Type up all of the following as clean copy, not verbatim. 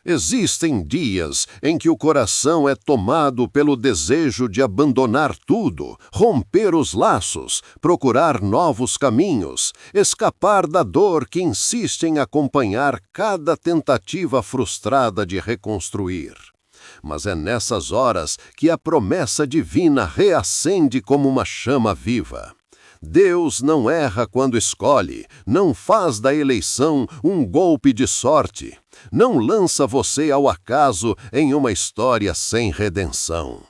Existem dias em que o coração é tomado pelo desejo de abandonar tudo, romper os laços, procurar novos caminhos, escapar da dor que insiste em acompanhar cada tentativa frustrada de reconstruir. Mas é nessas horas que a promessa divina reacende como uma chama viva. Deus não erra quando escolhe, não faz da eleição um golpe de sorte, não lança você ao acaso em uma história sem redenção.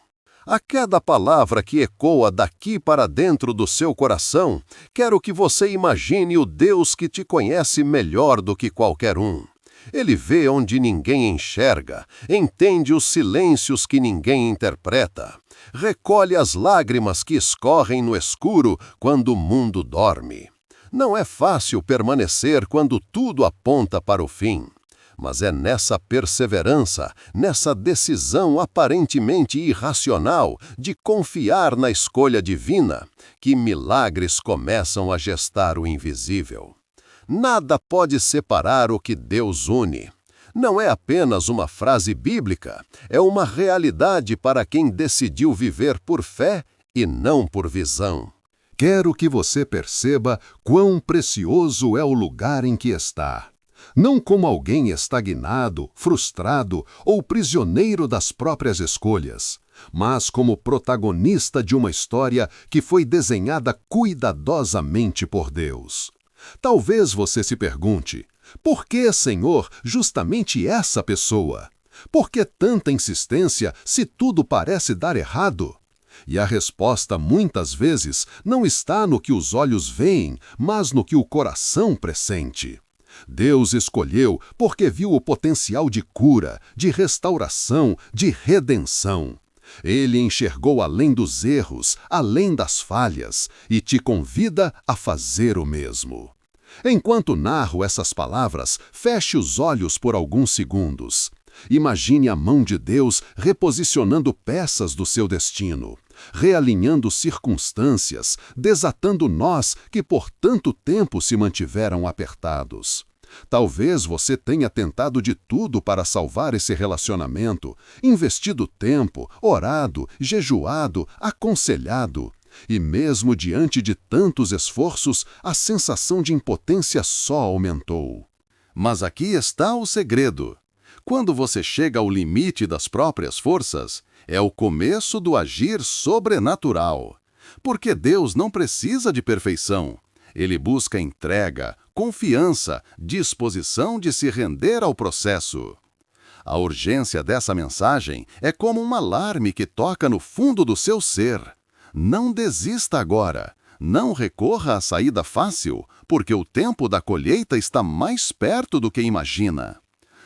A cada palavra que ecoa daqui para dentro do seu coração, quero que você imagine o Deus que te conhece melhor do que qualquer um. Ele vê onde ninguém enxerga, entende os silêncios que ninguém interpreta, recolhe as lágrimas que escorrem no escuro quando o mundo dorme. Não é fácil permanecer quando tudo aponta para o fim, mas é nessa perseverança, nessa decisão aparentemente irracional de confiar na escolha divina, que milagres começam a gestar o invisível. Nada pode separar o que Deus une. Não é apenas uma frase bíblica, é uma realidade para quem decidiu viver por fé e não por visão. Quero que você perceba quão precioso é o lugar em que está. Não como alguém estagnado, frustrado ou prisioneiro das próprias escolhas, mas como protagonista de uma história que foi desenhada cuidadosamente por Deus. Talvez você se pergunte, por que, Senhor, justamente essa pessoa? Por que tanta insistência se tudo parece dar errado? E a resposta, muitas vezes, não está no que os olhos veem, mas no que o coração pressente. Deus escolheu porque viu o potencial de cura, de restauração, de redenção. Ele enxergou além dos erros, além das falhas, e te convida a fazer o mesmo. Enquanto narro essas palavras, feche os olhos por alguns segundos. Imagine a mão de Deus reposicionando peças do seu destino, realinhando circunstâncias, desatando nós que por tanto tempo se mantiveram apertados. Talvez você tenha tentado de tudo para salvar esse relacionamento, investido tempo, orado, jejuado, aconselhado. E mesmo diante de tantos esforços, a sensação de impotência só aumentou. Mas aqui está o segredo. Quando você chega ao limite das próprias forças, é o começo do agir sobrenatural. Porque Deus não precisa de perfeição. Ele busca entrega, confiança, disposição de se render ao processo. A urgência dessa mensagem é como um alarme que toca no fundo do seu ser. Não desista agora. Não recorra à saída fácil, porque o tempo da colheita está mais perto do que imagina.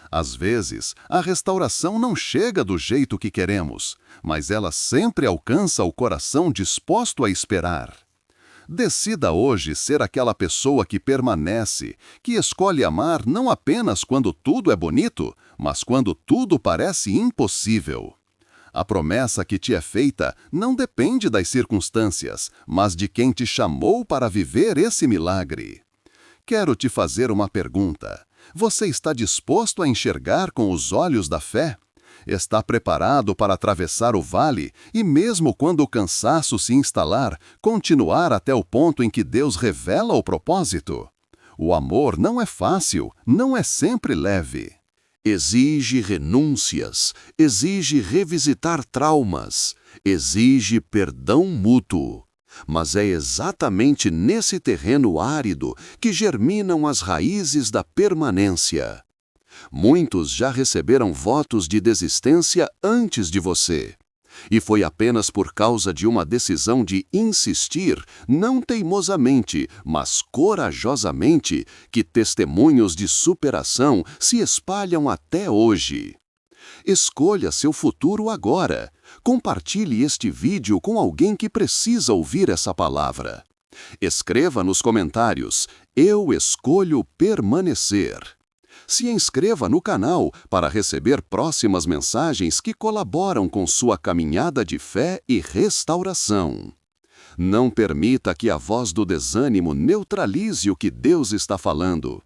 Às vezes, a restauração não chega do jeito que queremos, mas ela sempre alcança o coração disposto a esperar. Decida hoje ser aquela pessoa que permanece, que escolhe amar não apenas quando tudo é bonito, mas quando tudo parece impossível. A promessa que te é feita não depende das circunstâncias, mas de quem te chamou para viver esse milagre. Quero te fazer uma pergunta. Você está disposto a enxergar com os olhos da fé? Está preparado para atravessar o vale e, mesmo quando o cansaço se instalar, continuar até o ponto em que Deus revela o propósito? O amor não é fácil, não é sempre leve. Exige renúncias, exige revisitar traumas, exige perdão mútuo. Mas é exatamente nesse terreno árido que germinam as raízes da permanência. Muitos já receberam votos de desistência antes de você. E foi apenas por causa de uma decisão de insistir, não teimosamente, mas corajosamente, que testemunhos de superação se espalham até hoje. Escolha seu futuro agora. Compartilhe este vídeo com alguém que precisa ouvir essa palavra. Escreva nos comentários: "Eu escolho permanecer". Se inscreva no canal para receber próximas mensagens que colaboram com sua caminhada de fé e restauração. Não permita que a voz do desânimo neutralize o que Deus está falando.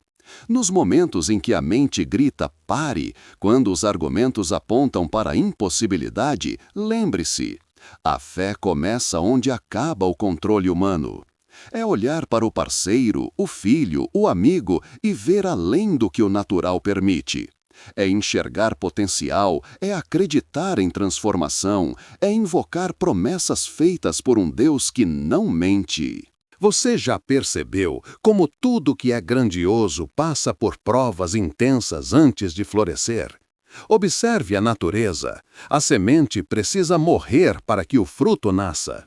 Nos momentos em que a mente grita pare, quando os argumentos apontam para a impossibilidade, lembre-se, a fé começa onde acaba o controle humano. É olhar para o parceiro, o filho, o amigo e ver além do que o natural permite. É enxergar potencial, é acreditar em transformação, é invocar promessas feitas por um Deus que não mente. Você já percebeu como tudo que é grandioso passa por provas intensas antes de florescer? Observe a natureza. A semente precisa morrer para que o fruto nasça.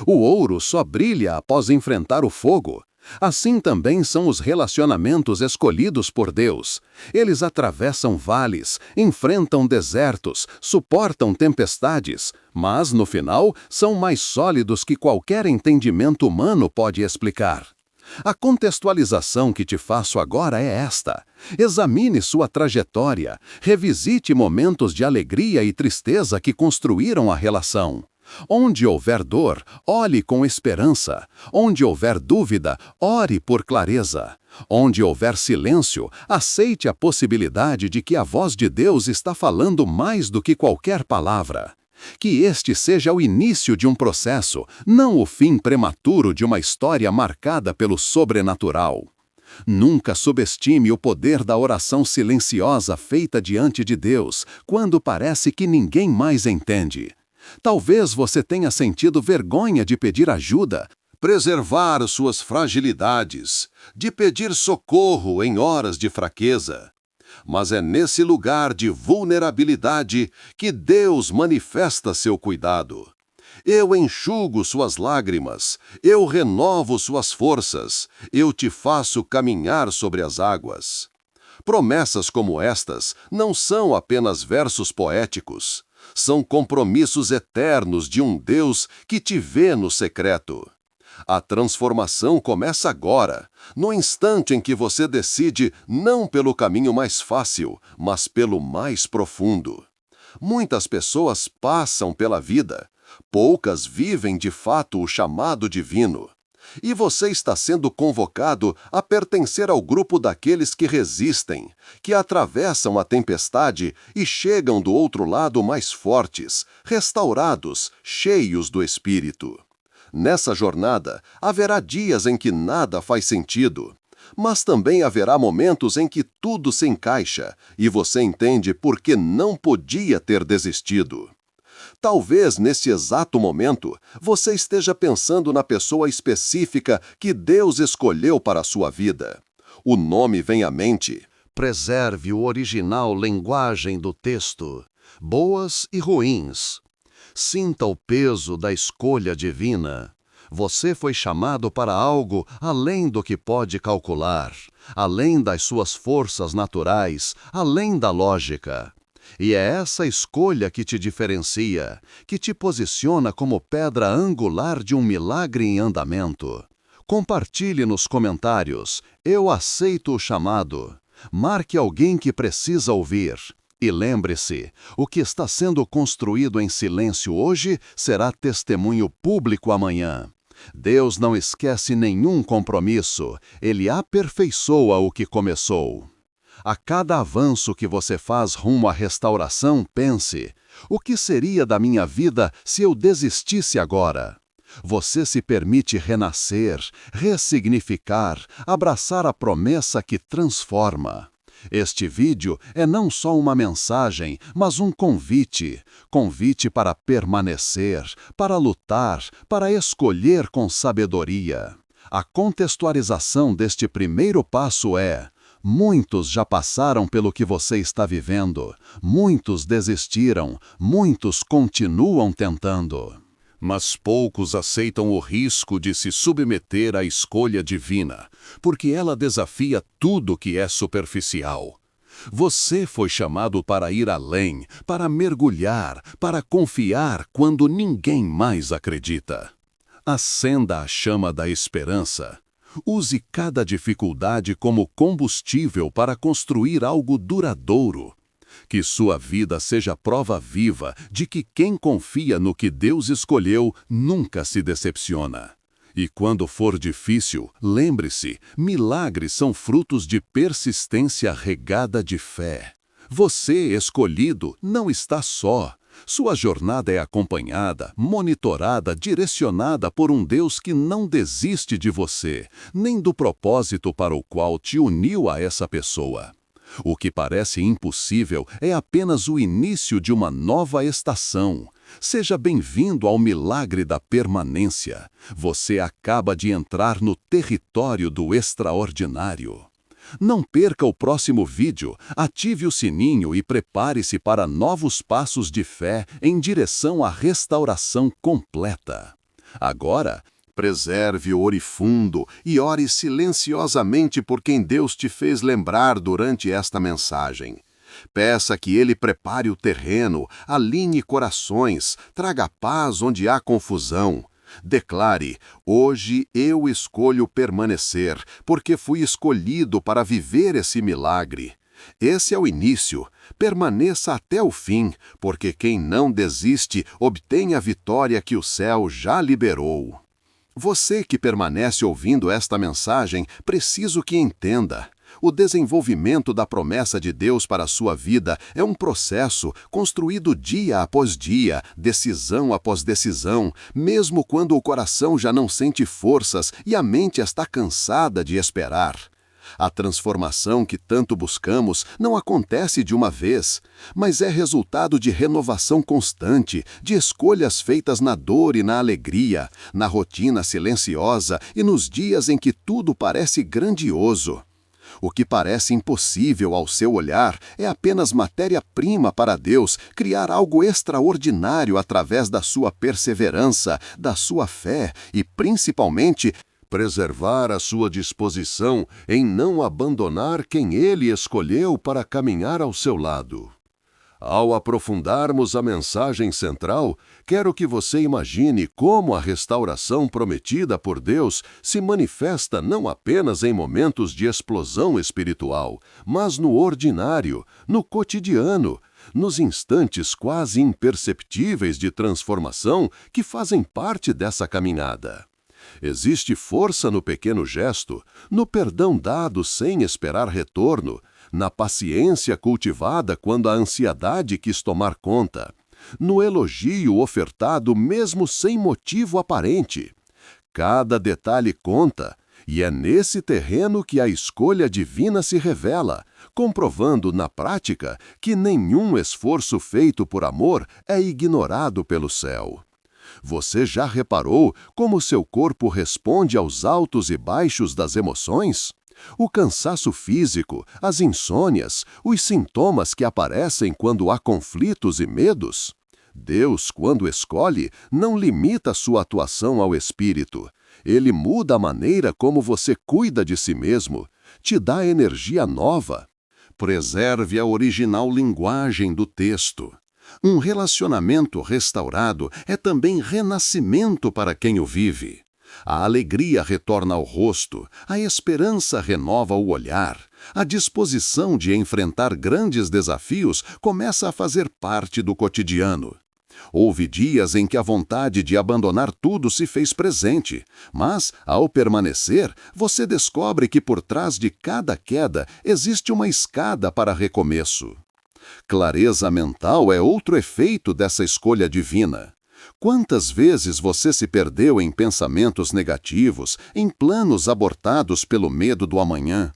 O ouro só brilha após enfrentar o fogo. Assim também são os relacionamentos escolhidos por Deus. Eles atravessam vales, enfrentam desertos, suportam tempestades, mas, no final, são mais sólidos que qualquer entendimento humano pode explicar. A contextualização que te faço agora é esta. Examine sua trajetória, revisite momentos de alegria e tristeza que construíram a relação. Onde houver dor, olhe com esperança. Onde houver dúvida, ore por clareza. Onde houver silêncio, aceite a possibilidade de que a voz de Deus está falando mais do que qualquer palavra. Que este seja o início de um processo, não o fim prematuro de uma história marcada pelo sobrenatural. Nunca subestime o poder da oração silenciosa feita diante de Deus, quando parece que ninguém mais entende. Talvez você tenha sentido vergonha de pedir ajuda, Preservar suas fragilidades, de pedir socorro em horas de fraqueza. Mas é nesse lugar de vulnerabilidade que Deus manifesta seu cuidado. Eu enxugo suas lágrimas, eu renovo suas forças, eu te faço caminhar sobre as águas. Promessas como estas não são apenas versos poéticos. São compromissos eternos de um Deus que te vê no secreto. A transformação começa agora, no instante em que você decide não pelo caminho mais fácil, mas pelo mais profundo. Muitas pessoas passam pela vida, poucas vivem de fato o chamado divino. E você está sendo convocado a pertencer ao grupo daqueles que resistem, que atravessam a tempestade e chegam do outro lado mais fortes, restaurados, cheios do Espírito. Nessa jornada, haverá dias em que nada faz sentido, mas também haverá momentos em que tudo se encaixa e você entende por que não podia ter desistido. Talvez, nesse exato momento, você esteja pensando na pessoa específica que Deus escolheu para a sua vida. O nome vem à mente. Preserve o original linguagem do texto, boas e ruins. Sinta o peso da escolha divina. Você foi chamado para algo além do que pode calcular, além das suas forças naturais, além da lógica. E é essa escolha que te diferencia, que te posiciona como pedra angular de um milagre em andamento. Compartilhe nos comentários. Eu aceito o chamado. Marque alguém que precisa ouvir. E lembre-se, o que está sendo construído em silêncio hoje será testemunho público amanhã. Deus não esquece nenhum compromisso. Ele aperfeiçoa o que começou. A cada avanço que você faz rumo à restauração, pense: o que seria da minha vida se eu desistisse agora? Você se permite renascer, ressignificar, abraçar a promessa que transforma. Este vídeo é não só uma mensagem, mas um convite. Convite para permanecer, para lutar, para escolher com sabedoria. A contextualização deste primeiro passo é: muitos já passaram pelo que você está vivendo, muitos desistiram, muitos continuam tentando. Mas poucos aceitam o risco de se submeter à escolha divina, porque ela desafia tudo que é superficial. Você foi chamado para ir além, para mergulhar, para confiar quando ninguém mais acredita. Acenda a chama da esperança. Use cada dificuldade como combustível para construir algo duradouro. Que sua vida seja prova viva de que quem confia no que Deus escolheu nunca se decepciona. E quando for difícil, lembre-se, milagres são frutos de persistência regada de fé. Você, escolhido, não está só. Sua jornada é acompanhada, monitorada, direcionada por um Deus que não desiste de você, nem do propósito para o qual te uniu a essa pessoa. O que parece impossível é apenas o início de uma nova estação. Seja bem-vindo ao milagre da permanência. Você acaba de entrar no território do extraordinário. Não perca o próximo vídeo, ative o sininho e prepare-se para novos passos de fé em direção à restauração completa. Agora, preserve o orifundo e ore silenciosamente por quem Deus te fez lembrar durante esta mensagem. Peça que Ele prepare o terreno, alinhe corações, traga paz onde há confusão. Declare: hoje eu escolho permanecer, porque fui escolhido para viver esse milagre. Esse é o início. Permaneça até o fim, porque quem não desiste obtém a vitória que o céu já liberou. Você que permanece ouvindo esta mensagem, preciso que entenda. O desenvolvimento da promessa de Deus para a sua vida é um processo construído dia após dia, decisão após decisão, mesmo quando o coração já não sente forças e a mente está cansada de esperar. A transformação que tanto buscamos não acontece de uma vez, mas é resultado de renovação constante, de escolhas feitas na dor e na alegria, na rotina silenciosa e nos dias em que tudo parece grandioso. O que parece impossível ao seu olhar é apenas matéria-prima para Deus criar algo extraordinário através da sua perseverança, da sua fé e, principalmente, preservar a sua disposição em não abandonar quem Ele escolheu para caminhar ao seu lado. Ao aprofundarmos a mensagem central, quero que você imagine como a restauração prometida por Deus se manifesta não apenas em momentos de explosão espiritual, mas no ordinário, no cotidiano, nos instantes quase imperceptíveis de transformação que fazem parte dessa caminhada. Existe força no pequeno gesto, no perdão dado sem esperar retorno, na paciência cultivada quando a ansiedade quis tomar conta, no elogio ofertado mesmo sem motivo aparente. Cada detalhe conta, e é nesse terreno que a escolha divina se revela, comprovando na prática que nenhum esforço feito por amor é ignorado pelo céu. Você já reparou como seu corpo responde aos altos e baixos das emoções? O cansaço físico, as insônias, os sintomas que aparecem quando há conflitos e medos? Deus, quando escolhe, não limita sua atuação ao espírito. Ele muda a maneira como você cuida de si mesmo, te dá energia nova. Preserve a original linguagem do texto. Um relacionamento restaurado é também renascimento para quem o vive. A alegria retorna ao rosto, a esperança renova o olhar, a disposição de enfrentar grandes desafios começa a fazer parte do cotidiano. Houve dias em que a vontade de abandonar tudo se fez presente, mas, ao permanecer, você descobre que por trás de cada queda existe uma escada para recomeço. Clareza mental é outro efeito dessa escolha divina. Quantas vezes você se perdeu em pensamentos negativos, em planos abortados pelo medo do amanhã?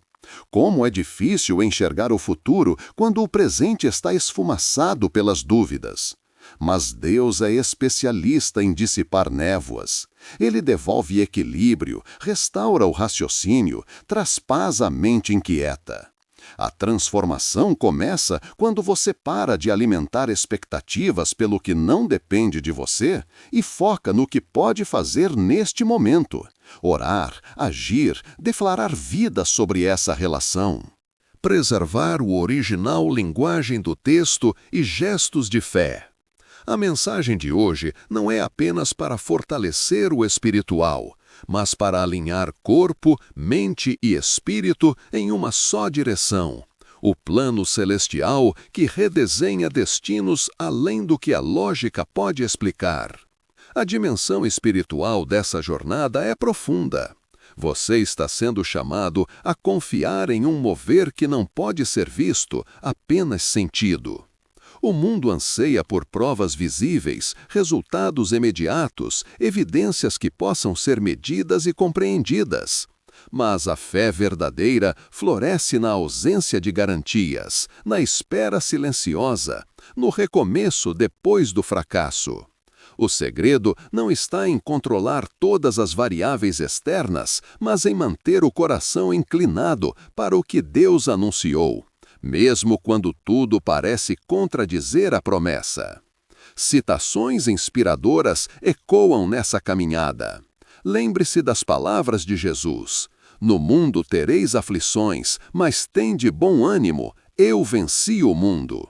Como é difícil enxergar o futuro quando o presente está esfumaçado pelas dúvidas. Mas Deus é especialista em dissipar névoas. Ele devolve equilíbrio, restaura o raciocínio, traz paz à mente inquieta. A transformação começa quando você para de alimentar expectativas pelo que não depende de você e foca no que pode fazer neste momento. Orar, agir, declarar vida sobre essa relação. Preservar o original linguagem do texto e gestos de fé. A mensagem de hoje não é apenas para fortalecer o espiritual, mas para alinhar corpo, mente e espírito em uma só direção. O plano celestial que redesenha destinos além do que a lógica pode explicar. A dimensão espiritual dessa jornada é profunda. Você está sendo chamado a confiar em um mover que não pode ser visto, apenas sentido. O mundo anseia por provas visíveis, resultados imediatos, evidências que possam ser medidas e compreendidas. Mas a fé verdadeira floresce na ausência de garantias, na espera silenciosa, no recomeço depois do fracasso. O segredo não está em controlar todas as variáveis externas, mas em manter o coração inclinado para o que Deus anunciou, mesmo quando tudo parece contradizer a promessa. Citações inspiradoras ecoam nessa caminhada. Lembre-se das palavras de Jesus: "No mundo tereis aflições, mas tende bom ânimo, eu venci o mundo."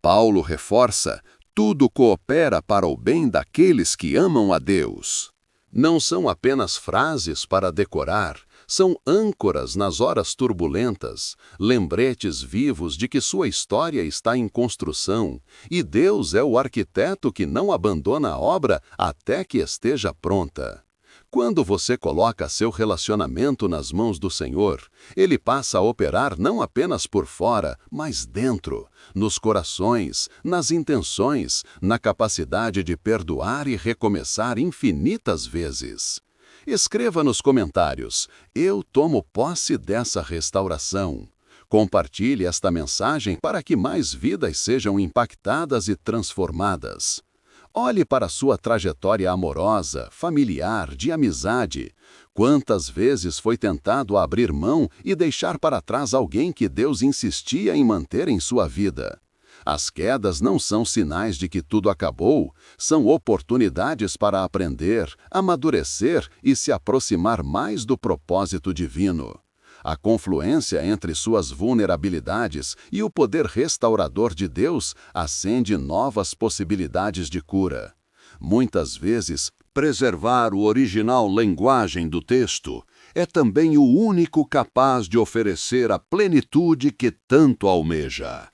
Paulo reforça: "Tudo coopera para o bem daqueles que amam a Deus." Não são apenas frases para decorar, são âncoras nas horas turbulentas, lembretes vivos de que sua história está em construção e Deus é o arquiteto que não abandona a obra até que esteja pronta. Quando você coloca seu relacionamento nas mãos do Senhor, Ele passa a operar não apenas por fora, mas dentro, nos corações, nas intenções, na capacidade de perdoar e recomeçar infinitas vezes. Escreva nos comentários: "Eu tomo posse dessa restauração." Compartilhe esta mensagem para que mais vidas sejam impactadas e transformadas. Olhe para sua trajetória amorosa, familiar, de amizade. Quantas vezes foi tentado abrir mão e deixar para trás alguém que Deus insistia em manter em sua vida? As quedas não são sinais de que tudo acabou, são oportunidades para aprender, amadurecer e se aproximar mais do propósito divino. A confluência entre suas vulnerabilidades e o poder restaurador de Deus acende novas possibilidades de cura. Muitas vezes, preservar o original linguagem do texto é também o único capaz de oferecer a plenitude que tanto almeja.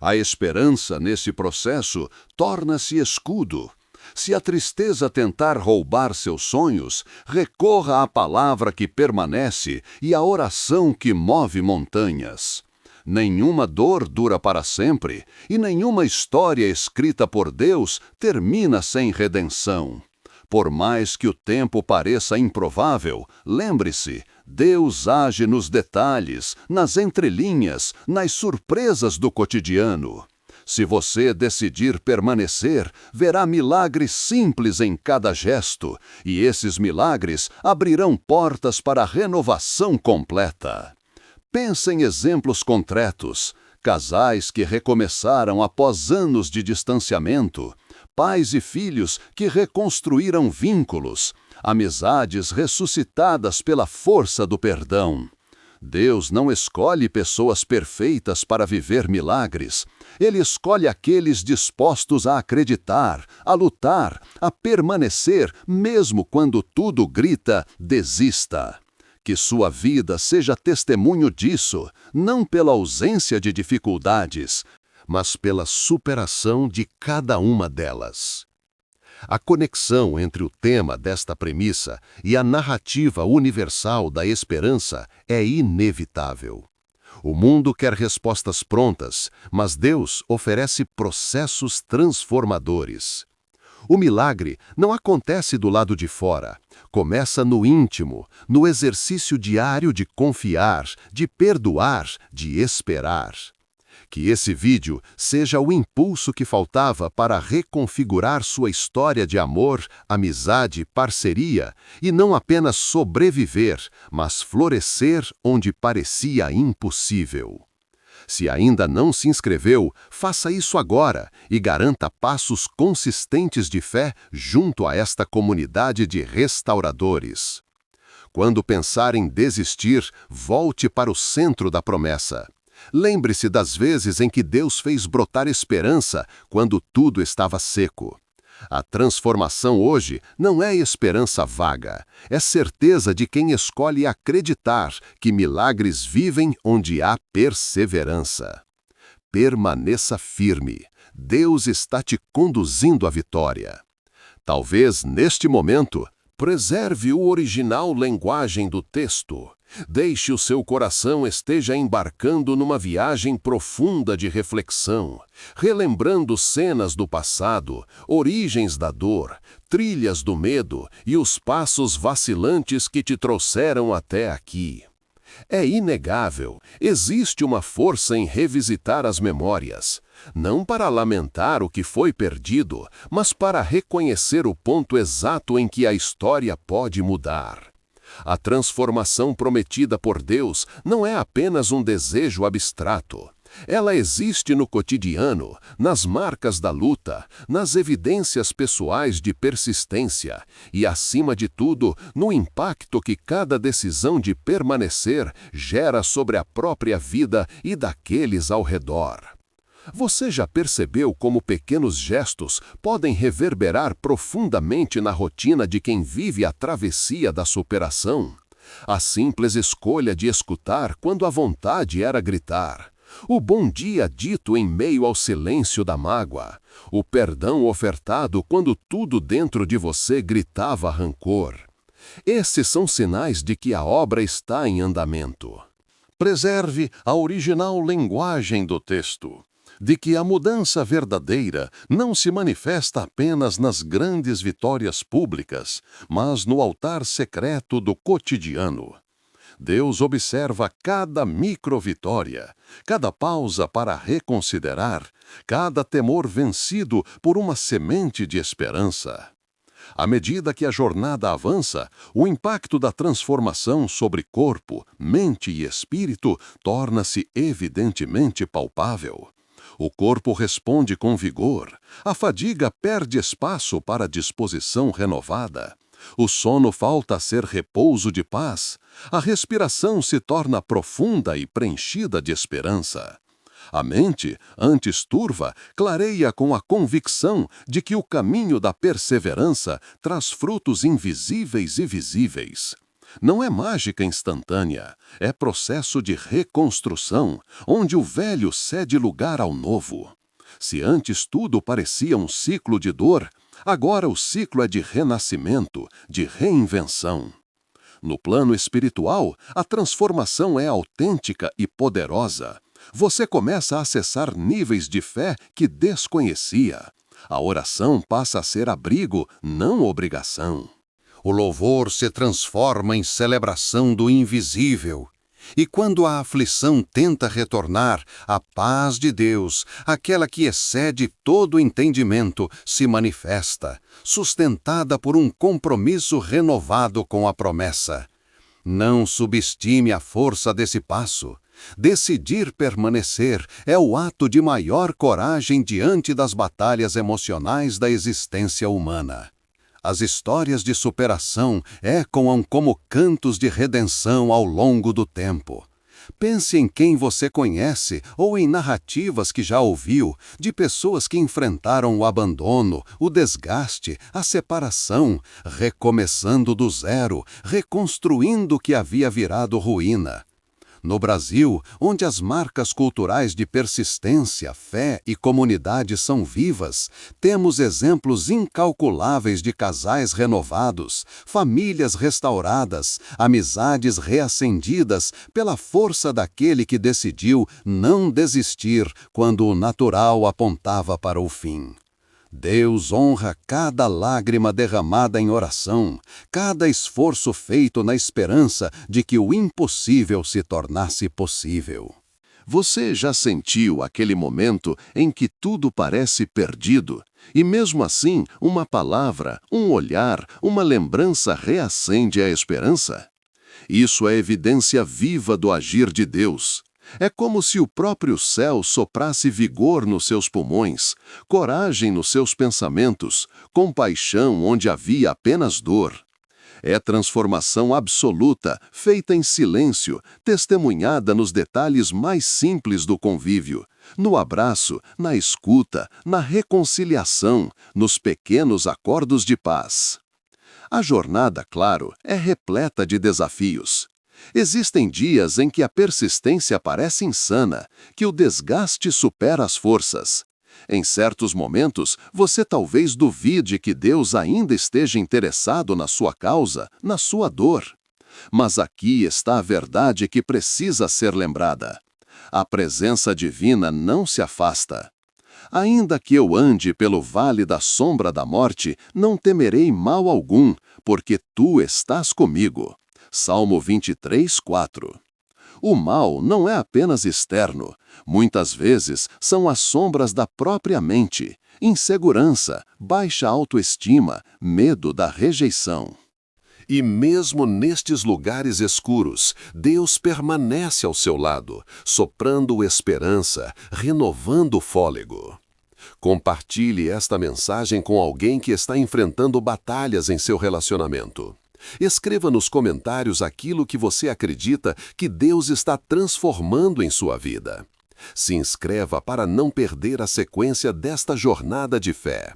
A esperança nesse processo torna-se escudo. Se a tristeza tentar roubar seus sonhos, recorra à palavra que permanece e à oração que move montanhas. Nenhuma dor dura para sempre, e nenhuma história escrita por Deus termina sem redenção. Por mais que o tempo pareça improvável, lembre-se, Deus age nos detalhes, nas entrelinhas, nas surpresas do cotidiano. Se você decidir permanecer, verá milagres simples em cada gesto, e esses milagres abrirão portas para a renovação completa. Pense em exemplos concretos: casais que recomeçaram após anos de distanciamento, pais e filhos que reconstruíram vínculos, amizades ressuscitadas pela força do perdão. Deus não escolhe pessoas perfeitas para viver milagres. Ele escolhe aqueles dispostos a acreditar, a lutar, a permanecer, mesmo quando tudo grita: desista. Que sua vida seja testemunho disso, não pela ausência de dificuldades, mas pela superação de cada uma delas. A conexão entre o tema desta premissa e a narrativa universal da esperança é inevitável. O mundo quer respostas prontas, mas Deus oferece processos transformadores. O milagre não acontece do lado de fora, começa no íntimo, no exercício diário de confiar, de perdoar, de esperar. Que esse vídeo seja o impulso que faltava para reconfigurar sua história de amor, amizade, parceria, e não apenas sobreviver, mas florescer onde parecia impossível. Se ainda não se inscreveu, faça isso agora e garanta passos consistentes de fé junto a esta comunidade de restauradores. Quando pensar em desistir, volte para o centro da promessa. Lembre-se das vezes em que Deus fez brotar esperança quando tudo estava seco. A transformação hoje não é esperança vaga, é certeza de quem escolhe acreditar que milagres vivem onde há perseverança. Permaneça firme. Deus está te conduzindo à vitória. Talvez, neste momento, preserve o original linguagem do texto. Deixe o seu coração esteja embarcando numa viagem profunda de reflexão, relembrando cenas do passado, origens da dor, trilhas do medo e os passos vacilantes que te trouxeram até aqui. É inegável, existe uma força em revisitar as memórias, não para lamentar o que foi perdido, mas para reconhecer o ponto exato em que a história pode mudar. A transformação prometida por Deus não é apenas um desejo abstrato. Ela existe no cotidiano, nas marcas da luta, nas evidências pessoais de persistência e, acima de tudo, no impacto que cada decisão de permanecer gera sobre a própria vida e daqueles ao redor. Você já percebeu como pequenos gestos podem reverberar profundamente na rotina de quem vive a travessia da superação? A simples escolha de escutar quando a vontade era gritar. O bom dia dito em meio ao silêncio da mágoa. O perdão ofertado quando tudo dentro de você gritava rancor. Esses são sinais de que a obra está em andamento. Preserve a original linguagem do texto, de que a mudança verdadeira não se manifesta apenas nas grandes vitórias públicas, mas no altar secreto do cotidiano. Deus observa cada microvitória, cada pausa para reconsiderar, cada temor vencido por uma semente de esperança. À medida que a jornada avança, o impacto da transformação sobre corpo, mente e espírito torna-se evidentemente palpável. O corpo responde com vigor, a fadiga perde espaço para disposição renovada. O sono falta a ser repouso de paz, a respiração se torna profunda e preenchida de esperança. A mente, antes turva, clareia com a convicção de que o caminho da perseverança traz frutos invisíveis e visíveis. Não é mágica instantânea, é processo de reconstrução, onde o velho cede lugar ao novo. Se antes tudo parecia um ciclo de dor, agora o ciclo é de renascimento, de reinvenção. No plano espiritual, a transformação é autêntica e poderosa. Você começa a acessar níveis de fé que desconhecia. A oração passa a ser abrigo, não obrigação. O louvor se transforma em celebração do invisível. E quando a aflição tenta retornar, a paz de Deus, aquela que excede todo entendimento, se manifesta, sustentada por um compromisso renovado com a promessa. Não subestime a força desse passo. Decidir permanecer é o ato de maior coragem diante das batalhas emocionais da existência humana. As histórias de superação ecoam como cantos de redenção ao longo do tempo. Pense em quem você conhece ou em narrativas que já ouviu de pessoas que enfrentaram o abandono, o desgaste, a separação, recomeçando do zero, reconstruindo o que havia virado ruína. No Brasil, onde as marcas culturais de persistência, fé e comunidade são vivas, temos exemplos incalculáveis de casais renovados, famílias restauradas, amizades reacendidas pela força daquele que decidiu não desistir quando o natural apontava para o fim. Deus honra cada lágrima derramada em oração, cada esforço feito na esperança de que o impossível se tornasse possível. Você já sentiu aquele momento em que tudo parece perdido, e mesmo assim uma palavra, um olhar, uma lembrança reacende a esperança? Isso é evidência viva do agir de Deus. É como se o próprio céu soprasse vigor nos seus pulmões, coragem nos seus pensamentos, compaixão onde havia apenas dor. É transformação absoluta, feita em silêncio, testemunhada nos detalhes mais simples do convívio, no abraço, na escuta, na reconciliação, nos pequenos acordos de paz. A jornada, claro, é repleta de desafios. Existem dias em que a persistência parece insana, que o desgaste supera as forças. Em certos momentos, você talvez duvide que Deus ainda esteja interessado na sua causa, na sua dor. Mas aqui está a verdade que precisa ser lembrada. A presença divina não se afasta. Ainda que eu ande pelo vale da sombra da morte, não temerei mal algum, porque tu estás comigo. Salmo 23, 4. O mal não é apenas externo. Muitas vezes são as sombras da própria mente, insegurança, baixa autoestima, medo da rejeição. E mesmo nestes lugares escuros, Deus permanece ao seu lado, soprando esperança, renovando o fôlego. Compartilhe esta mensagem com alguém que está enfrentando batalhas em seu relacionamento. Escreva nos comentários aquilo que você acredita que Deus está transformando em sua vida. Se inscreva para não perder a sequência desta jornada de fé.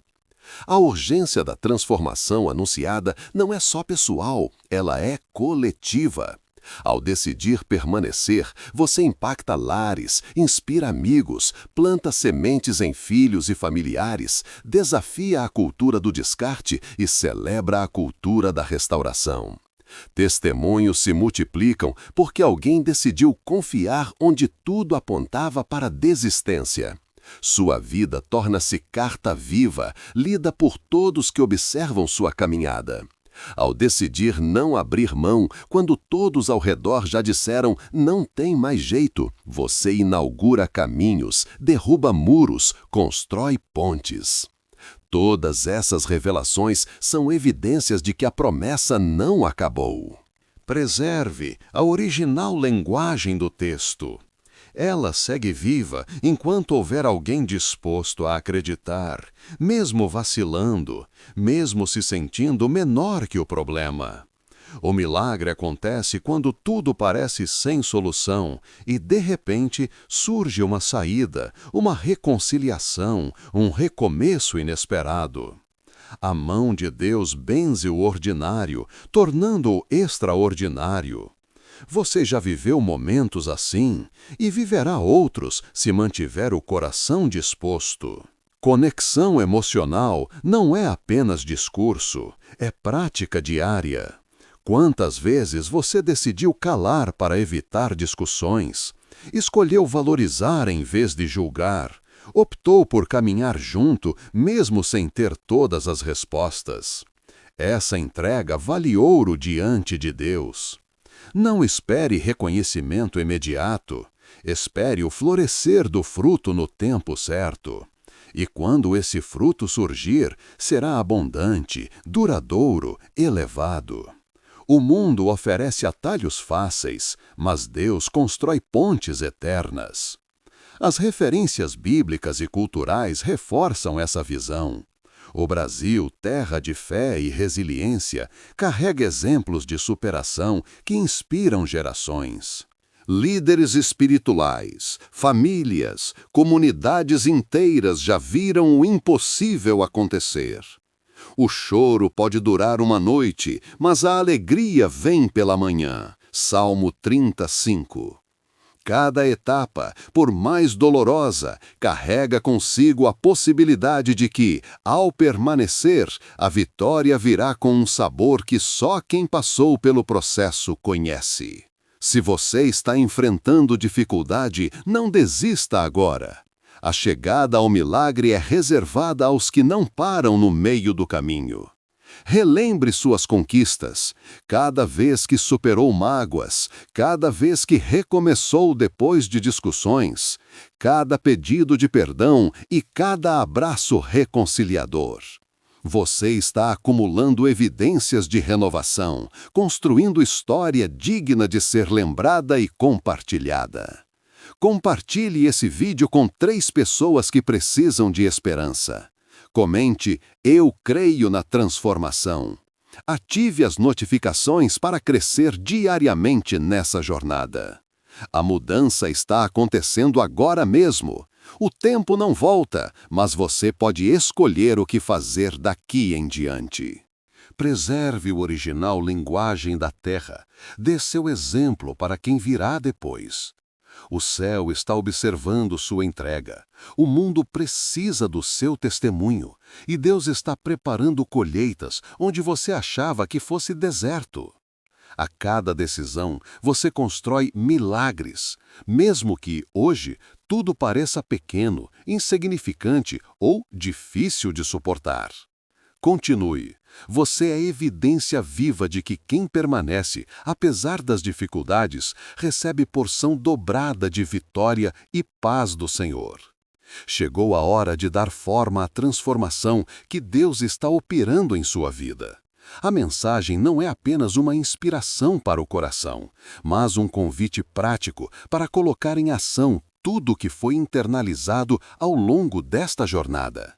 A urgência da transformação anunciada não é só pessoal, ela é coletiva. Ao decidir permanecer, você impacta lares, inspira amigos, planta sementes em filhos e familiares, desafia a cultura do descarte e celebra a cultura da restauração. Testemunhos se multiplicam porque alguém decidiu confiar onde tudo apontava para a desistência. Sua vida torna-se carta viva, lida por todos que observam sua caminhada. Ao decidir não abrir mão, quando todos ao redor já disseram não tem mais jeito, você inaugura caminhos, derruba muros, constrói pontes. Todas essas revelações são evidências de que a promessa não acabou. Preserve a original linguagem do texto. Ela segue viva enquanto houver alguém disposto a acreditar, mesmo vacilando, mesmo se sentindo menor que o problema. O milagre acontece quando tudo parece sem solução e, de repente, surge uma saída, uma reconciliação, um recomeço inesperado. A mão de Deus benze o ordinário, tornando-o extraordinário. Você já viveu momentos assim e viverá outros se mantiver o coração disposto. Conexão emocional não é apenas discurso, é prática diária. Quantas vezes você decidiu calar para evitar discussões? Escolheu valorizar em vez de julgar? Optou por caminhar junto, mesmo sem ter todas as respostas? Essa entrega vale ouro diante de Deus. Não espere reconhecimento imediato. Espere o florescer do fruto no tempo certo. E quando esse fruto surgir, será abundante, duradouro, elevado. O mundo oferece atalhos fáceis, mas Deus constrói pontes eternas. As referências bíblicas e culturais reforçam essa visão. O Brasil, terra de fé e resiliência, carrega exemplos de superação que inspiram gerações. Líderes espirituais, famílias, comunidades inteiras já viram o impossível acontecer. O choro pode durar uma noite, mas a alegria vem pela manhã. Salmo 35. Cada etapa, por mais dolorosa, carrega consigo a possibilidade de que, ao permanecer, a vitória virá com um sabor que só quem passou pelo processo conhece. Se você está enfrentando dificuldade, não desista agora. A chegada ao milagre é reservada aos que não param no meio do caminho. Relembre suas conquistas, cada vez que superou mágoas, cada vez que recomeçou depois de discussões, cada pedido de perdão e cada abraço reconciliador. Você está acumulando evidências de renovação, construindo história digna de ser lembrada e compartilhada. Compartilhe esse vídeo com 3 pessoas que precisam de esperança. Comente, eu creio na transformação. Ative as notificações para crescer diariamente nessa jornada. A mudança está acontecendo agora mesmo. O tempo não volta, mas você pode escolher o que fazer daqui em diante. Preserve o original linguagem da terra. Dê seu exemplo para quem virá depois. O céu está observando sua entrega. O mundo precisa do seu testemunho. E Deus está preparando colheitas onde você achava que fosse deserto. A cada decisão, você constrói milagres, mesmo que, hoje, tudo pareça pequeno, insignificante ou difícil de suportar. Continue. Você é evidência viva de que quem permanece, apesar das dificuldades, recebe porção dobrada de vitória e paz do Senhor. Chegou a hora de dar forma à transformação que Deus está operando em sua vida. A mensagem não é apenas uma inspiração para o coração, mas um convite prático para colocar em ação tudo o que foi internalizado ao longo desta jornada.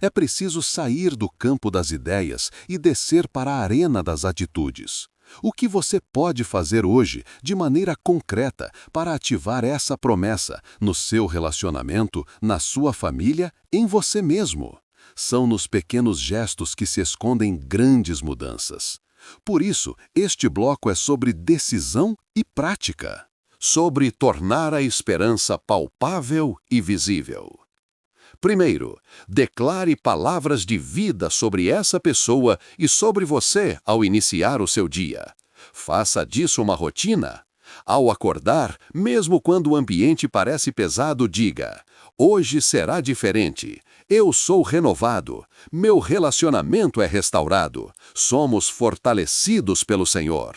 É preciso sair do campo das ideias e descer para a arena das atitudes. O que você pode fazer hoje, de maneira concreta, para ativar essa promessa no seu relacionamento, na sua família, em você mesmo? São nos pequenos gestos que se escondem grandes mudanças. Por isso, este bloco é sobre decisão e prática. Sobre tornar a esperança palpável e visível. Primeiro, declare palavras de vida sobre essa pessoa e sobre você ao iniciar o seu dia. Faça disso uma rotina. Ao acordar, mesmo quando o ambiente parece pesado, diga: hoje será diferente. Eu sou renovado. Meu relacionamento é restaurado. Somos fortalecidos pelo Senhor.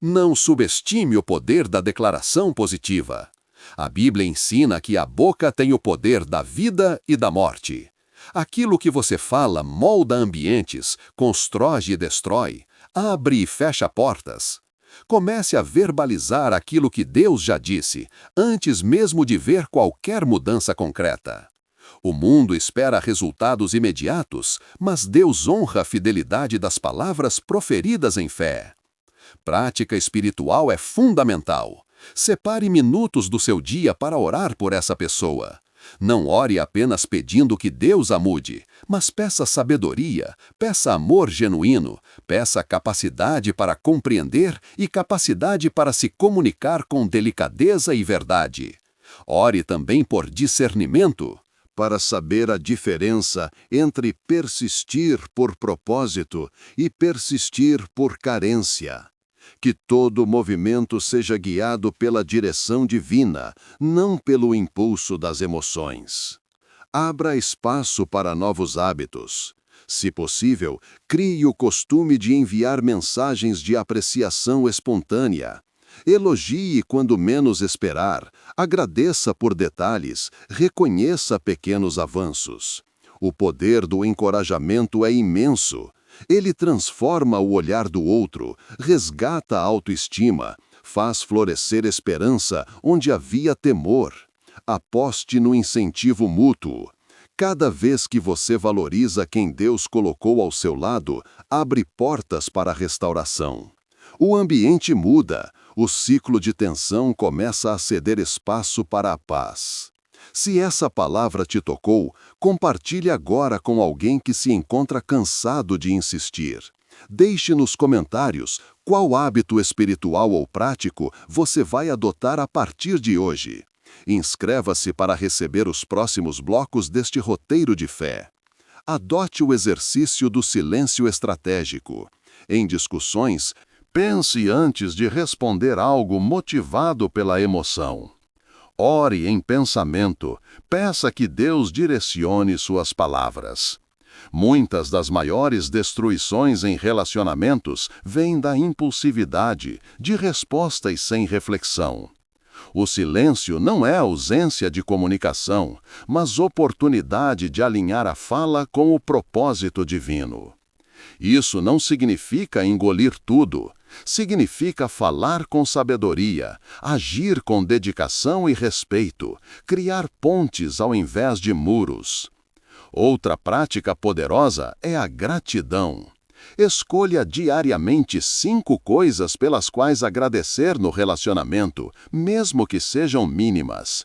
Não subestime o poder da declaração positiva. A Bíblia ensina que a boca tem o poder da vida e da morte. Aquilo que você fala molda ambientes, constrói e destrói, abre e fecha portas. Comece a verbalizar aquilo que Deus já disse, antes mesmo de ver qualquer mudança concreta. O mundo espera resultados imediatos, mas Deus honra a fidelidade das palavras proferidas em fé. Prática espiritual é fundamental. Separe minutos do seu dia para orar por essa pessoa. Não ore apenas pedindo que Deus a mude, mas peça sabedoria, peça amor genuíno, peça capacidade para compreender e capacidade para se comunicar com delicadeza e verdade. Ore também por discernimento, para saber a diferença entre persistir por propósito e persistir por carência. Que todo movimento seja guiado pela direção divina, não pelo impulso das emoções. Abra espaço para novos hábitos. Se possível, crie o costume de enviar mensagens de apreciação espontânea. Elogie quando menos esperar, agradeça por detalhes, reconheça pequenos avanços. O poder do encorajamento é imenso. Ele transforma o olhar do outro, resgata a autoestima, faz florescer esperança onde havia temor. Aposte no incentivo mútuo. Cada vez que você valoriza quem Deus colocou ao seu lado, abre portas para a restauração. O ambiente muda, o ciclo de tensão começa a ceder espaço para a paz. Se essa palavra te tocou, compartilhe agora com alguém que se encontra cansado de insistir. Deixe nos comentários qual hábito espiritual ou prático você vai adotar a partir de hoje. Inscreva-se para receber os próximos blocos deste roteiro de fé. Adote o exercício do silêncio estratégico. Em discussões, pense antes de responder algo motivado pela emoção. Ore em pensamento, peça que Deus direcione suas palavras. Muitas das maiores destruições em relacionamentos vêm da impulsividade, de respostas sem reflexão. O silêncio não é ausência de comunicação, mas oportunidade de alinhar a fala com o propósito divino. Isso não significa engolir tudo. Significa falar com sabedoria, agir com dedicação e respeito, criar pontes ao invés de muros. Outra prática poderosa é a gratidão. Escolha diariamente 5 coisas pelas quais agradecer no relacionamento, mesmo que sejam mínimas.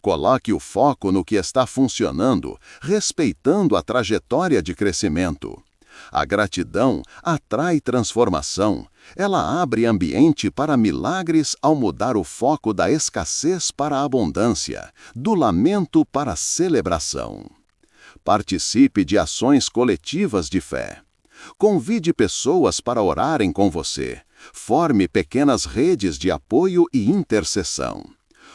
Coloque o foco no que está funcionando, respeitando a trajetória de crescimento. A gratidão atrai transformação. Ela abre ambiente para milagres ao mudar o foco da escassez para a abundância, do lamento para a celebração. Participe de ações coletivas de fé. Convide pessoas para orarem com você. Forme pequenas redes de apoio e intercessão.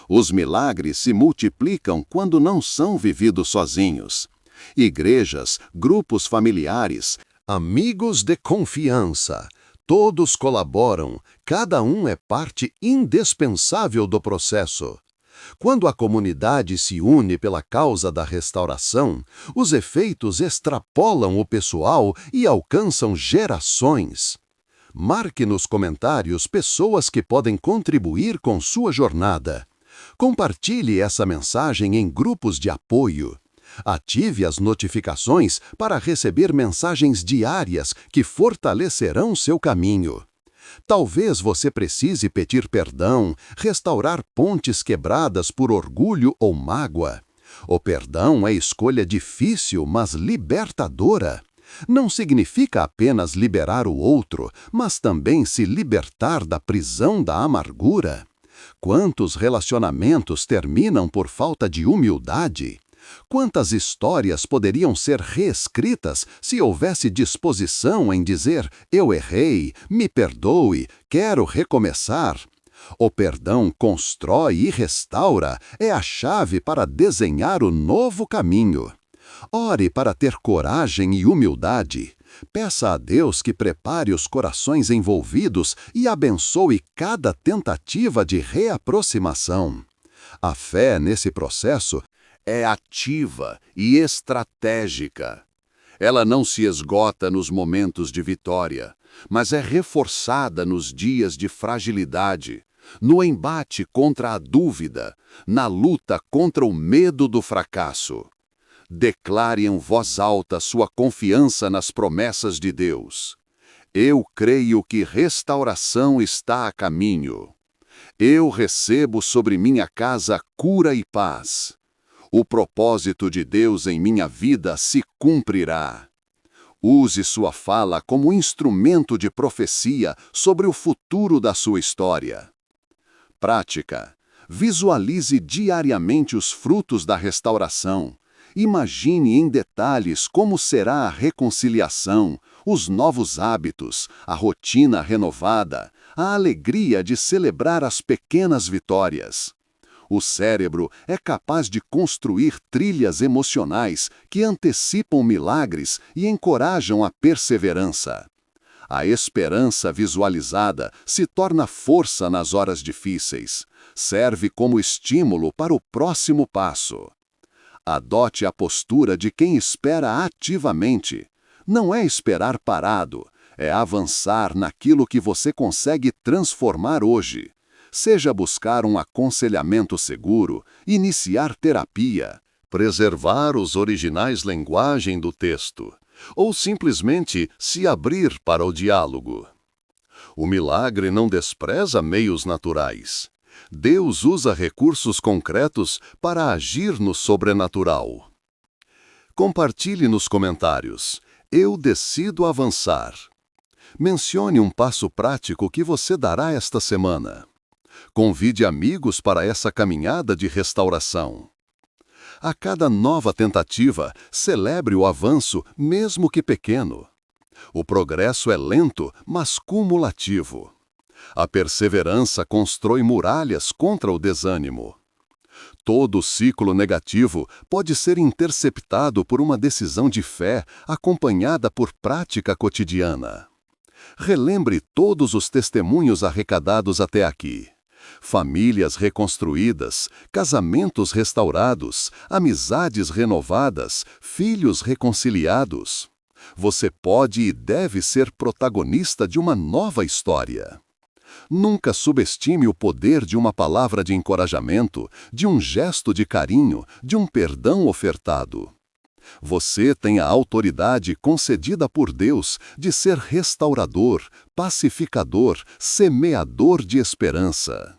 Os milagres se multiplicam quando não são vividos sozinhos. Igrejas, grupos familiares, amigos de confiança, todos colaboram, cada um é parte indispensável do processo. Quando a comunidade se une pela causa da restauração, os efeitos extrapolam o pessoal e alcançam gerações. Marque nos comentários pessoas que podem contribuir com sua jornada. Compartilhe essa mensagem em grupos de apoio. Ative as notificações para receber mensagens diárias que fortalecerão seu caminho. Talvez você precise pedir perdão, restaurar pontes quebradas por orgulho ou mágoa. O perdão é escolha difícil, mas libertadora. Não significa apenas liberar o outro, mas também se libertar da prisão da amargura. Quantos relacionamentos terminam por falta de humildade? Quantas histórias poderiam ser reescritas se houvesse disposição em dizer «eu errei, me perdoe, quero recomeçar»? O perdão constrói e restaura, é a chave para desenhar o novo caminho. Ore para ter coragem e humildade. Peça a Deus que prepare os corações envolvidos e abençoe cada tentativa de reaproximação. A fé nesse processo é ativa e estratégica. Ela não se esgota nos momentos de vitória, mas é reforçada nos dias de fragilidade, no embate contra a dúvida, na luta contra o medo do fracasso. Declare em voz alta sua confiança nas promessas de Deus. Eu creio que restauração está a caminho. Eu recebo sobre minha casa cura e paz. O propósito de Deus em minha vida se cumprirá. Use sua fala como instrumento de profecia sobre o futuro da sua história. Prática. Visualize diariamente os frutos da restauração. Imagine em detalhes como será a reconciliação, os novos hábitos, a rotina renovada, a alegria de celebrar as pequenas vitórias. O cérebro é capaz de construir trilhas emocionais que antecipam milagres e encorajam a perseverança. A esperança visualizada se torna força nas horas difíceis, serve como estímulo para o próximo passo. Adote a postura de quem espera ativamente. Não é esperar parado, é avançar naquilo que você consegue transformar hoje. Seja buscar um aconselhamento seguro, iniciar terapia, preservar os originais linguagem do texto, ou simplesmente se abrir para o diálogo. O milagre não despreza meios naturais. Deus usa recursos concretos para agir no sobrenatural. Compartilhe nos comentários. Eu decido avançar. Mencione um passo prático que você dará esta semana. Convide amigos para essa caminhada de restauração. A cada nova tentativa, celebre o avanço, mesmo que pequeno. O progresso é lento, mas cumulativo. A perseverança constrói muralhas contra o desânimo. Todo ciclo negativo pode ser interceptado por uma decisão de fé acompanhada por prática cotidiana. Relembre todos os testemunhos arrecadados até aqui. Famílias reconstruídas, casamentos restaurados, amizades renovadas, filhos reconciliados. Você pode e deve ser protagonista de uma nova história. Nunca subestime o poder de uma palavra de encorajamento, de um gesto de carinho, de um perdão ofertado. Você tem a autoridade concedida por Deus de ser restaurador, pacificador, semeador de esperança.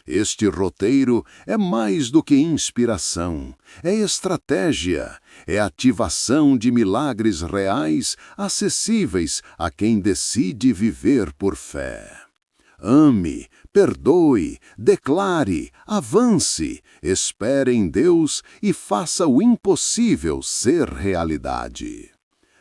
Este roteiro é mais do que inspiração, é estratégia, é ativação de milagres reais acessíveis a quem decide viver por fé. Ame, perdoe, declare, avance, espere em Deus e faça o impossível ser realidade.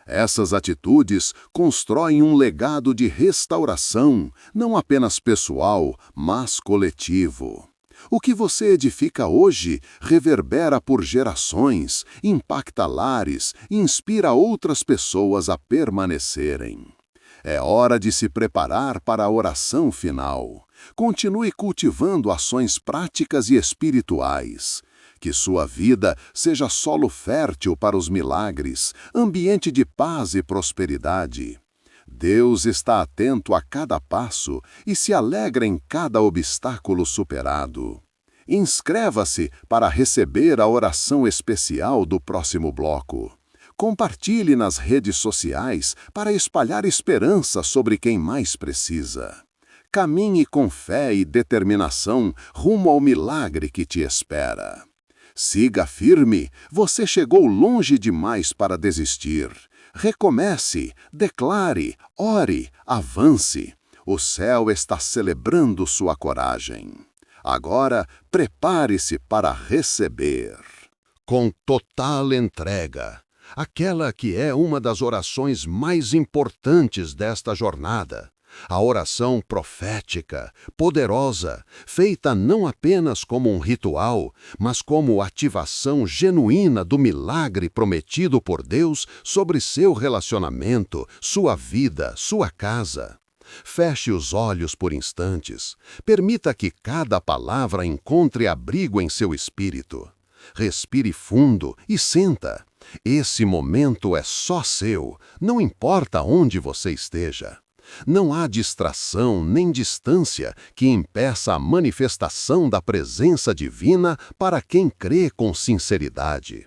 Essas atitudes constroem um legado de restauração, não apenas pessoal, mas coletivo. O que você edifica hoje reverbera por gerações, impacta lares, inspira outras pessoas a permanecerem. É hora de se preparar para a oração final. Continue cultivando ações práticas e espirituais. Que sua vida seja solo fértil para os milagres, ambiente de paz e prosperidade. Deus está atento a cada passo e se alegra em cada obstáculo superado. Inscreva-se para receber a oração especial do próximo bloco. Compartilhe nas redes sociais para espalhar esperança sobre quem mais precisa. Caminhe com fé e determinação rumo ao milagre que te espera. Siga firme, você chegou longe demais para desistir. Recomece, declare, ore, avance. O céu está celebrando sua coragem. Agora, prepare-se para receber. Com total entrega. Aquela que é uma das orações mais importantes desta jornada. A oração profética, poderosa, feita não apenas como um ritual, mas como ativação genuína do milagre prometido por Deus sobre seu relacionamento, sua vida, sua casa. Feche os olhos por instantes. Permita que cada palavra encontre abrigo em seu espírito. Respire fundo e sinta. Esse momento é só seu, não importa onde você esteja. Não há distração nem distância que impeça a manifestação da presença divina para quem crê com sinceridade.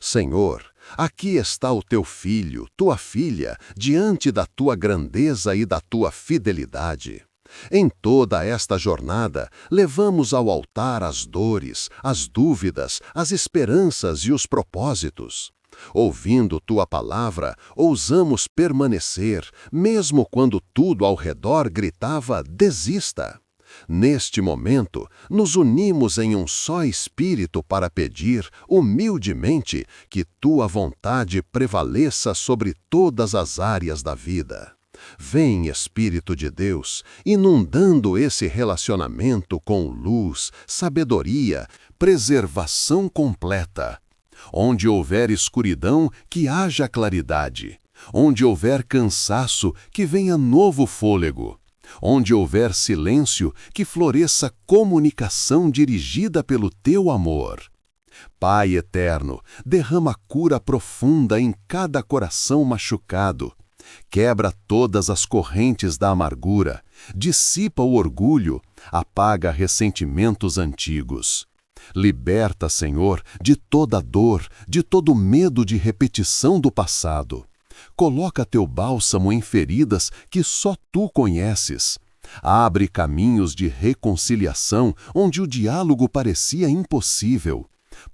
Senhor, aqui está o teu filho, tua filha, diante da tua grandeza e da tua fidelidade. Em toda esta jornada, levamos ao altar as dores, as dúvidas, as esperanças e os propósitos. Ouvindo tua palavra, ousamos permanecer, mesmo quando tudo ao redor gritava desista. Neste momento, nos unimos em um só espírito para pedir, humildemente, que tua vontade prevaleça sobre todas as áreas da vida. Vem, Espírito de Deus, inundando esse relacionamento com luz, sabedoria, preservação completa. Onde houver escuridão, que haja claridade. Onde houver cansaço, que venha novo fôlego. Onde houver silêncio, que floresça comunicação dirigida pelo teu amor. Pai eterno, derrama cura profunda em cada coração machucado. Quebra todas as correntes da amargura, dissipa o orgulho, apaga ressentimentos antigos. Liberta, Senhor, de toda dor, de todo medo de repetição do passado. Coloca teu bálsamo em feridas que só tu conheces. Abre caminhos de reconciliação onde o diálogo parecia impossível.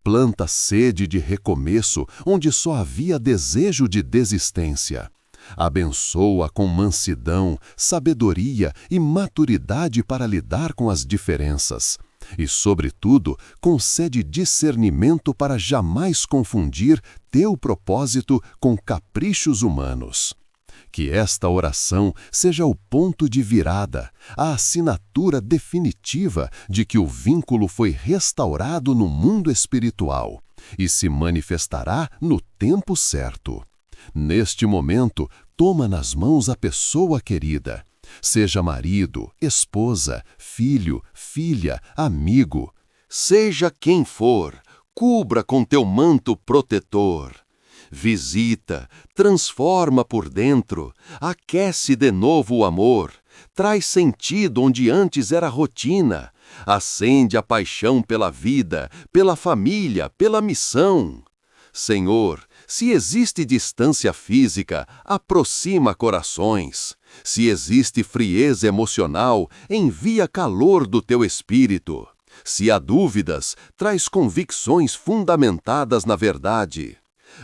Planta sede de recomeço onde só havia desejo de desistência. Abençoa com mansidão, sabedoria e maturidade para lidar com as diferenças. E, sobretudo, concede discernimento para jamais confundir teu propósito com caprichos humanos. Que esta oração seja o ponto de virada, a assinatura definitiva de que o vínculo foi restaurado no mundo espiritual e se manifestará no tempo certo. Neste momento, toma nas mãos a pessoa querida. Seja marido, esposa, filho, filha, amigo. Seja quem for, cubra com teu manto protetor. Visita, transforma por dentro, aquece de novo o amor, traz sentido onde antes era rotina, acende a paixão pela vida, pela família, pela missão. Senhor, Se existe distância física, aproxima corações. Se existe frieza emocional, envia calor do teu espírito. Se há dúvidas, traz convicções fundamentadas na verdade.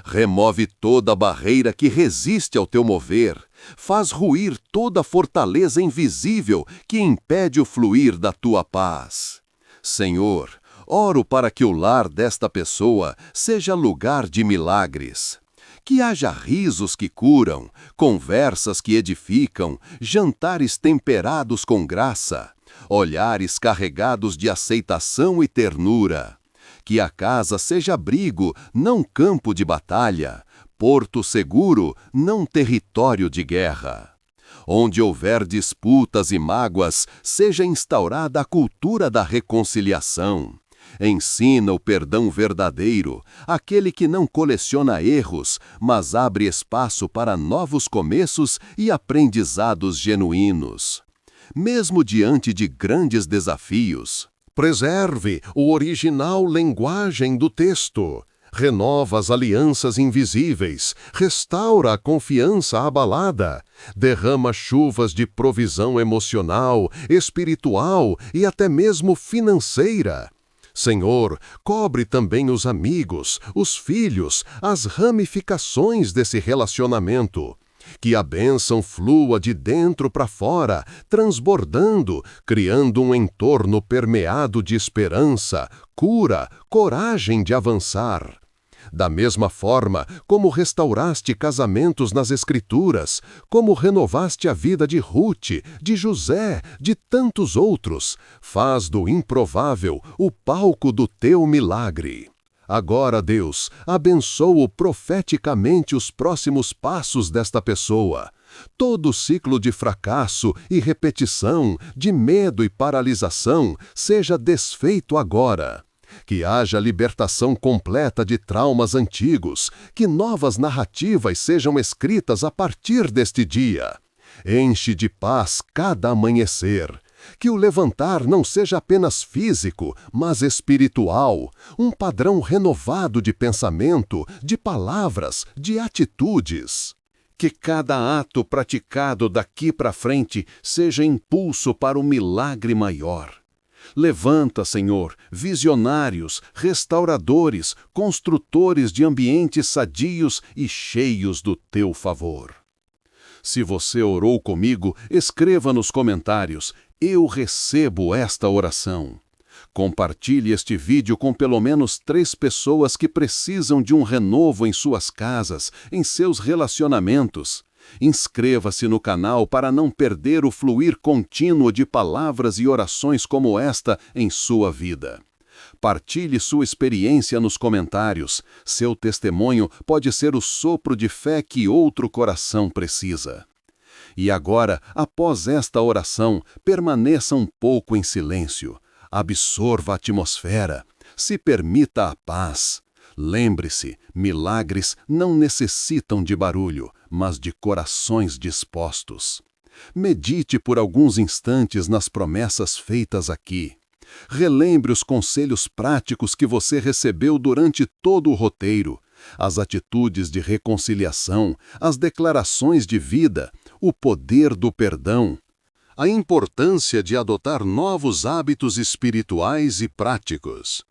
Remove toda barreira que resiste ao teu mover. Faz ruir toda fortaleza invisível que impede o fluir da tua paz. Senhor, oro para que o lar desta pessoa seja lugar de milagres. Que haja risos que curam, conversas que edificam, jantares temperados com graça, olhares carregados de aceitação e ternura. Que a casa seja abrigo, não campo de batalha, porto seguro, não território de guerra. Onde houver disputas e mágoas, seja instaurada a cultura da reconciliação. Ensina o perdão verdadeiro, aquele que não coleciona erros, mas abre espaço para novos começos e aprendizados genuínos. Mesmo diante de grandes desafios, preserve o original linguagem do texto. Renova as alianças invisíveis, restaura a confiança abalada, derrama chuvas de provisão emocional, espiritual e até mesmo financeira. Senhor, cobre também os amigos, os filhos, as ramificações desse relacionamento. Que a bênção flua de dentro para fora, transbordando, criando um entorno permeado de esperança, cura, coragem de avançar. Da mesma forma como restauraste casamentos nas Escrituras, como renovaste a vida de Ruth, de José, de tantos outros, faz do improvável o palco do teu milagre. Agora, Deus, abençoa profeticamente os próximos passos desta pessoa. Todo ciclo de fracasso e repetição, de medo e paralisação, seja desfeito agora. Que haja libertação completa de traumas antigos, que novas narrativas sejam escritas a partir deste dia. Enche de paz cada amanhecer. Que o levantar não seja apenas físico, mas espiritual, um padrão renovado de pensamento, de palavras, de atitudes. Que cada ato praticado daqui para frente seja impulso para um milagre maior. Levanta, Senhor, visionários, restauradores, construtores de ambientes sadios e cheios do teu favor. Se você orou comigo, escreva nos comentários: eu recebo esta oração. Compartilhe este vídeo com pelo menos 3 pessoas que precisam de um renovo em suas casas, em seus relacionamentos. Inscreva-se no canal para não perder o fluir contínuo de palavras e orações como esta em sua vida. Partilhe sua experiência nos comentários. Seu testemunho pode ser o sopro de fé que outro coração precisa. E agora, após esta oração, permaneça um pouco em silêncio. Absorva a atmosfera. Se permita a paz. Lembre-se, milagres não necessitam de barulho, mas de corações dispostos. Medite por alguns instantes nas promessas feitas aqui. Relembre os conselhos práticos que você recebeu durante todo o roteiro, as atitudes de reconciliação, as declarações de vida, o poder do perdão, a importância de adotar novos hábitos espirituais e práticos.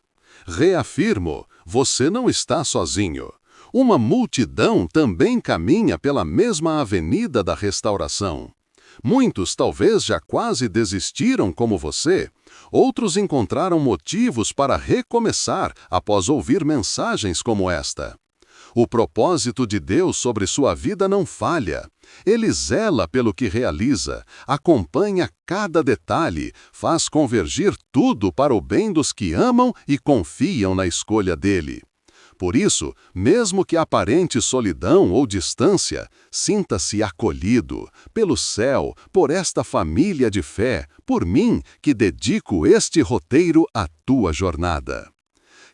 Reafirmo, você não está sozinho. Uma multidão também caminha pela mesma avenida da restauração. Muitos talvez já quase desistiram como você. Outros encontraram motivos para recomeçar após ouvir mensagens como esta. O propósito de Deus sobre sua vida não falha. Ele zela pelo que realiza, acompanha cada detalhe, faz convergir tudo para o bem dos que amam e confiam na escolha dele. Por isso, mesmo que aparente solidão ou distância, sinta-se acolhido pelo céu, por esta família de fé, por mim, que dedico este roteiro à tua jornada.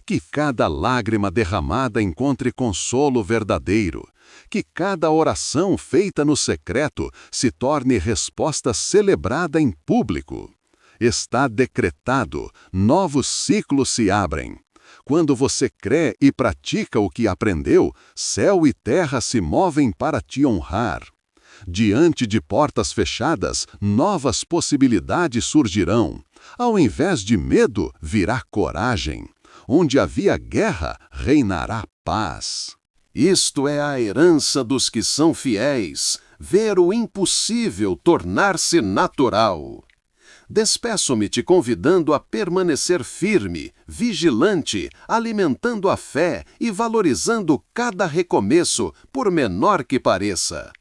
Que cada lágrima derramada encontre consolo verdadeiro. Que cada oração feita no secreto se torne resposta celebrada em público. Está decretado, novos ciclos se abrem. Quando você crê e pratica o que aprendeu, céu e terra se movem para te honrar. Diante de portas fechadas, novas possibilidades surgirão. Ao invés de medo, virá coragem. Onde havia guerra, reinará paz. Isto é a herança dos que são fiéis, ver o impossível tornar-se natural. Despeço-me te convidando a permanecer firme, vigilante, alimentando a fé e valorizando cada recomeço, por menor que pareça.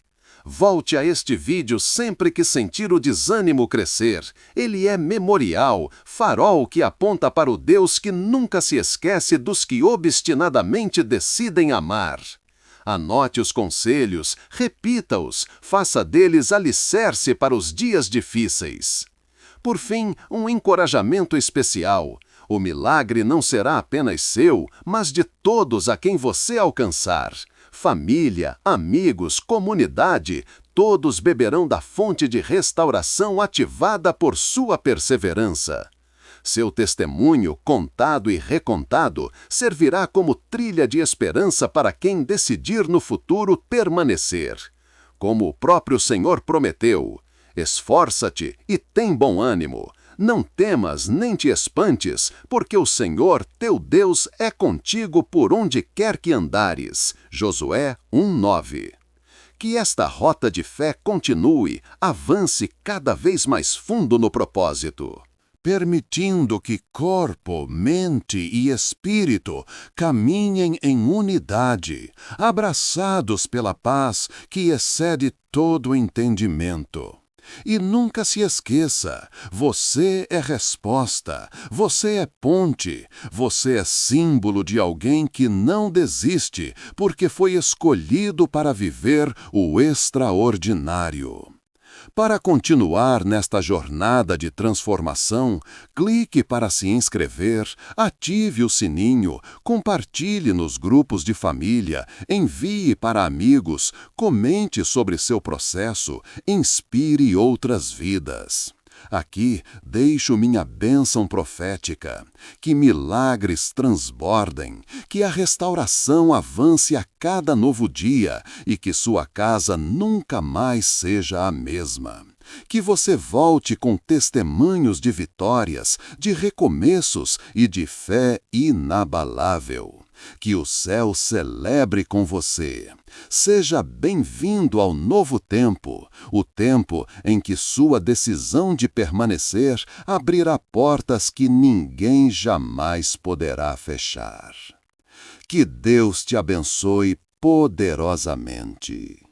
Volte a este vídeo sempre que sentir o desânimo crescer. Ele é memorial, farol que aponta para o Deus que nunca se esquece dos que obstinadamente decidem amar. Anote os conselhos, repita-os, faça deles alicerce para os dias difíceis. Por fim, um encorajamento especial. O milagre não será apenas seu, mas de todos a quem você alcançar. Família, amigos, comunidade, todos beberão da fonte de restauração ativada por sua perseverança. Seu testemunho, contado e recontado, servirá como trilha de esperança para quem decidir no futuro permanecer. Como o próprio Senhor prometeu: esforça-te e tem bom ânimo. Não temas nem te espantes, porque o Senhor, teu Deus, é contigo por onde quer que andares. Josué 1:9. Que esta rota de fé continue, avance cada vez mais fundo no propósito, permitindo que corpo, mente e espírito caminhem em unidade, abraçados pela paz que excede todo entendimento. E nunca se esqueça, você é resposta, você é ponte, você é símbolo de alguém que não desiste, porque foi escolhido para viver o extraordinário. Para continuar nesta jornada de transformação, clique para se inscrever, ative o sininho, compartilhe nos grupos de família, envie para amigos, comente sobre seu processo, inspire outras vidas. Aqui deixo minha bênção profética, que milagres transbordem, que a restauração avance a cada novo dia e que sua casa nunca mais seja a mesma. Que você volte com testemunhos de vitórias, de recomeços e de fé inabalável. Que o céu celebre com você. Seja bem-vindo ao novo tempo, o tempo em que sua decisão de permanecer abrirá portas que ninguém jamais poderá fechar. Que Deus te abençoe poderosamente.